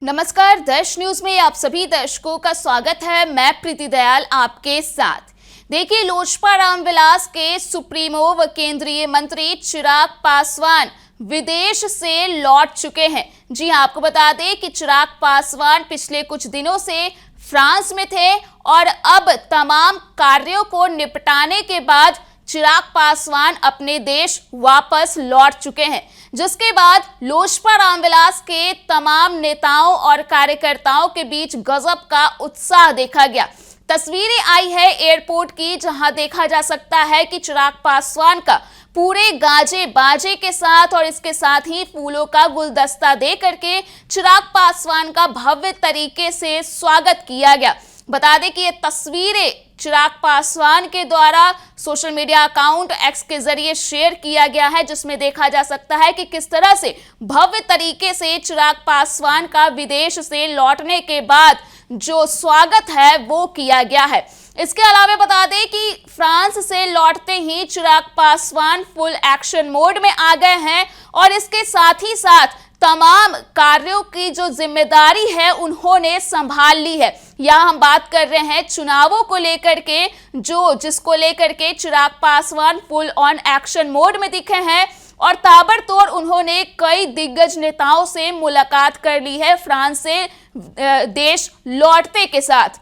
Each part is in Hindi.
नमस्कार, दर्श न्यूज में आप सभी दर्शकों का स्वागत है। मैं प्रीति दयाल आपके साथ। देखिए, लोजपा रामविलास के सुप्रीमो व केंद्रीय मंत्री चिराग पासवान विदेश से लौट चुके हैं। जी हां, आपको बता दें कि चिराग पासवान पिछले कुछ दिनों से फ्रांस में थे और अब तमाम कार्यों को निपटाने के बाद चिराग पासवान अपने देश वापस लौट चुके हैं, जिसके बाद लोजपा रामविलास के तमाम नेताओं और कार्यकर्ताओं के बीच गजब का उत्साह देखा गया। तस्वीरें आई है एयरपोर्ट की, जहां देखा जा सकता है कि चिराग पासवान का पूरे गाजे बाजे के साथ और इसके साथ ही फूलों का गुलदस्ता दे करके चिराग पासवान का भव्य तरीके से स्वागत किया गया। बता दें कि ये तस्वीरें चिराग पासवान के द्वारा सोशल मीडिया अकाउंट एक्स के जरिए शेयर किया गया है, जिसमें देखा जा सकता है कि किस तरह से भव्य तरीके से चिराग पासवान का विदेश से लौटने के बाद जो स्वागत है वो किया गया है। इसके अलावा बता दें कि फ्रांस से लौटते ही चिराग पासवान फुल एक्शन मोड में आ गए हैं और इसके साथ ही साथ तमाम कार्यों की जो जिम्मेदारी है उन्होंने संभाल ली है। यहाँ हम बात कर रहे हैं चुनावों को लेकर के, जिसको लेकर के Chirag Paswan full on action mode में दिखे हैं और ताबड़तोड़ उन्होंने कई दिग्गज नेताओं से मुलाकात कर ली है फ्रांस से देश लौटते के साथ।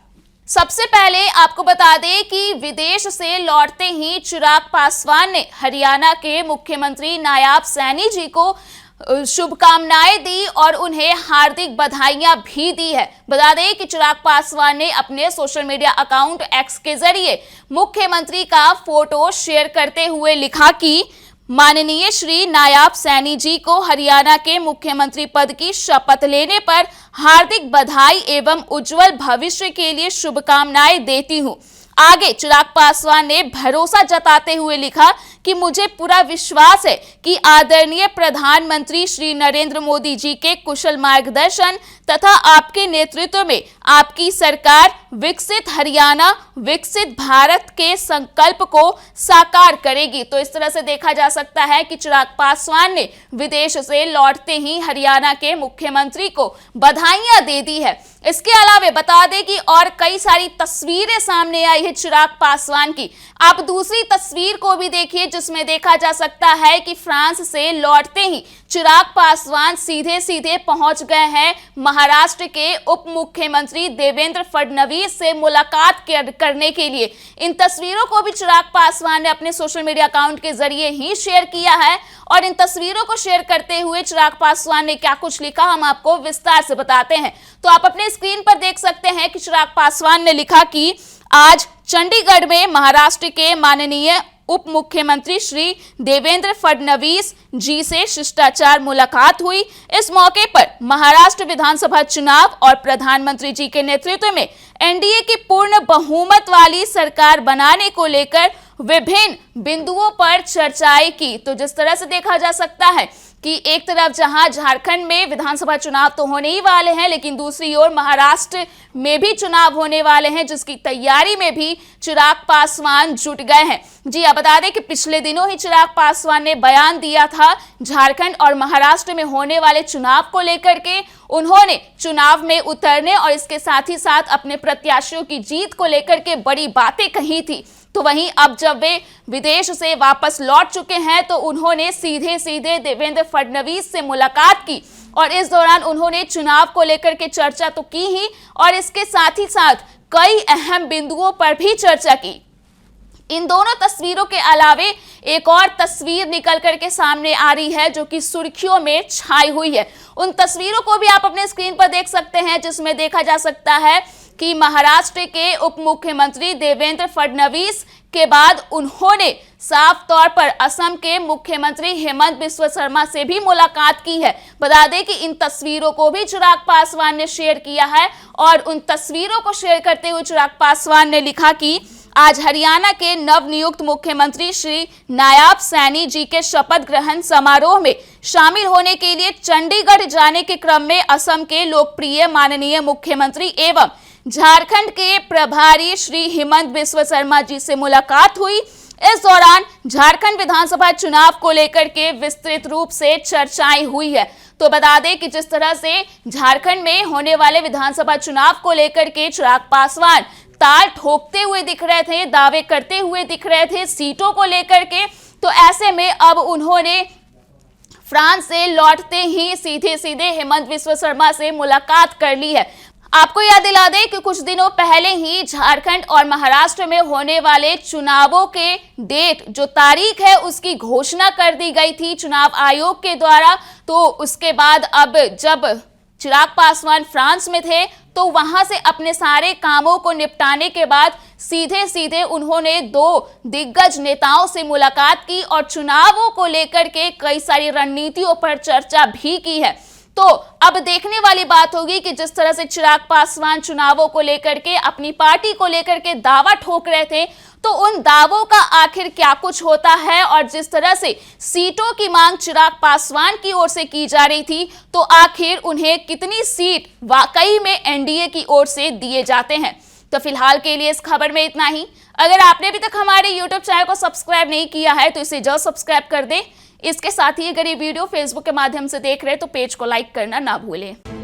सबसे पहले आपको बता दें कि विदेश से लौटते ही चिराग पासवान ने हरियाणा के मुख्यमंत्री नायब सैनी जी को शुभकामनाएं दी और उन्हें हार्दिक बधाइयां भी दी है। बता दें कि चिराग पासवान ने अपने सोशल मीडिया अकाउंट एक्स के जरिए मुख्यमंत्री का फोटो शेयर करते हुए लिखा कि माननीय श्री नायब सैनी जी को हरियाणा के मुख्यमंत्री पद की शपथ लेने पर हार्दिक बधाई एवं उज्जवल भविष्य के लिए शुभकामनाएं देती हूं। आगे चिराग पासवान ने भरोसा जताते हुए लिखा कि मुझे पूरा विश्वास है कि आदरणीय प्रधानमंत्री श्री नरेंद्र मोदी जी के कुशल मार्गदर्शन तथा आपके नेतृत्व में आपकी सरकार विकसित हरियाणा विकसित भारत के संकल्प को साकार करेगी। तो इस तरह से देखा जा सकता है कि चिराग पासवान ने विदेश से लौटते ही हरियाणा के मुख्यमंत्री को बधाइयां दे दी है। इसके अलावा बता दें कि और कई सारी तस्वीरें सामने आई है चिराग पासवान की। आप दूसरी तस्वीर को भी देखिए, जिसमें देखा जा सकता है कि फ्रांस से लौटते ही चिराग पासवान सीधे सीधे पहुंच गए हैं महाराष्ट्र के उप मुख्यमंत्री देवेंद्र फडणवीस से मुलाकात करने के लिए। इन तस्वीरों को भी चिराग पासवान ने अपने सोशल मीडिया अकाउंट के जरिए ही शेयर किया है और इन तस्वीरों को शेयर करते हुए चिराग पासवान ने क्या कुछ लिखा हम आपको विस्तार से बताते हैं। तो आप अपने स्क्रीन पर देख सकते हैं कि चिराग पासवान ने लिखा कि आज चंडीगढ़ में महाराष्ट्र के माननीय उप मुख्यमंत्री श्री देवेंद्र फडणवीस जी से शिष्टाचार मुलाकात हुई। इस मौके पर महाराष्ट्र विधानसभा चुनाव और प्रधानमंत्री जी के नेतृत्व में एनडीए की पूर्ण बहुमत वाली सरकार बनाने को लेकर विभिन्न बिंदुओं पर चर्चाएं की। तो जिस तरह से देखा जा सकता है कि एक तरफ जहां झारखंड में विधानसभा चुनाव तो होने ही वाले हैं, लेकिन दूसरी ओर महाराष्ट्र में भी चुनाव होने वाले हैं, जिसकी तैयारी में भी चिराग पासवान जुट गए हैं। जी आप बता दें कि पिछले दिनों ही चिराग पासवान ने बयान दिया था झारखंड और महाराष्ट्र में होने वाले चुनाव को लेकर के। उन्होंने चुनाव में उतरने और इसके साथ ही साथ अपने प्रत्याशियों की जीत को लेकर के बड़ी बातें कही थी। तो वहीं अब जब वे विदेश से वापस लौट चुके हैं तो उन्होंने सीधे सीधे देवेंद्र फडणवीस से मुलाकात की और इस दौरान उन्होंने चुनाव को लेकर के चर्चा तो की ही और इसके साथ ही साथ कई अहम बिंदुओं पर भी चर्चा की। इन दोनों तस्वीरों के अलावे एक और तस्वीर निकल करके सामने आ रही है जो कि सुर्खियों में छाई हुई है। उन तस्वीरों को भी आप अपने स्क्रीन पर देख सकते हैं, जिसमें देखा जा सकता है कि महाराष्ट्र के उप मुख्यमंत्री देवेंद्र फडणवीस के बाद उन्होंने साफ तौर पर असम के मुख्यमंत्री हेमंत बिस्वा शर्मा से भी मुलाकात की है। बता दें कि इन तस्वीरों को भी चिराग पासवान ने शेयर किया है और उन तस्वीरों को शेयर करते हुए चिराग पासवान ने लिखा कि आज हरियाणा के नवनियुक्त मुख्यमंत्री श्री नायब सैनी जी के शपथ ग्रहण समारोह में शामिल होने के लिए चंडीगढ़ जाने के क्रम में असम के लोकप्रिय माननीय मुख्यमंत्री एवं झारखंड के प्रभारी श्री हेमंत बिस्वा शर्मा जी से मुलाकात हुई। इस दौरान झारखंड विधानसभा चुनाव को लेकर के विस्तृत रूप से चर्चाएं हुई है। तो बता दें कि जिस तरह से झारखंड में होने वाले विधानसभा चुनाव को लेकर के चिराग पासवान ताल ठोकते हुए दिख रहे थे, दावे करते हुए दिख रहे थे सीटों को लेकर के, तो ऐसे में अब उन्होंने फ्रांस से लौटते ही सीधे सीधे हेमंत बिस्वा शर्मा से मुलाकात कर ली है। आपको याद दिला दें कि कुछ दिनों पहले ही झारखंड और महाराष्ट्र में होने वाले चुनावों के डेट, जो तारीख है, उसकी घोषणा कर दी गई थी चुनाव आयोग के द्वारा। तो उसके बाद अब जब चिराग पासवान फ्रांस में थे तो वहां से अपने सारे कामों को निपटाने के बाद सीधे सीधे उन्होंने 2 दिग्गज नेताओं से मुलाकात की और चुनावों को लेकर के कई सारी रणनीतियों पर चर्चा भी की है। तो अब देखने वाली बात होगी कि जिस तरह से चिराग पासवान चुनावों को लेकर के, अपनी पार्टी को लेकर के दावा ठोक रहे थे, तो उन दावों का आखिर क्या कुछ होता है, और जिस तरह से सीटों की मांग चिराग पासवान की ओर से की जा रही थी, तो आखिर उन्हें कितनी सीट वाकई में एनडीए की ओर से दिए जाते हैं। तो फिलहाल के लिए इस खबर में इतना ही। अगर आपने अभी तक हमारे यूट्यूब चैनल को सब्सक्राइब नहीं किया है तो इसे जल्द सब्सक्राइब कर दें। इसके साथ ही अगर ये वीडियो फेसबुक के माध्यम से देख रहे हैं तो पेज को लाइक करना ना भूलें।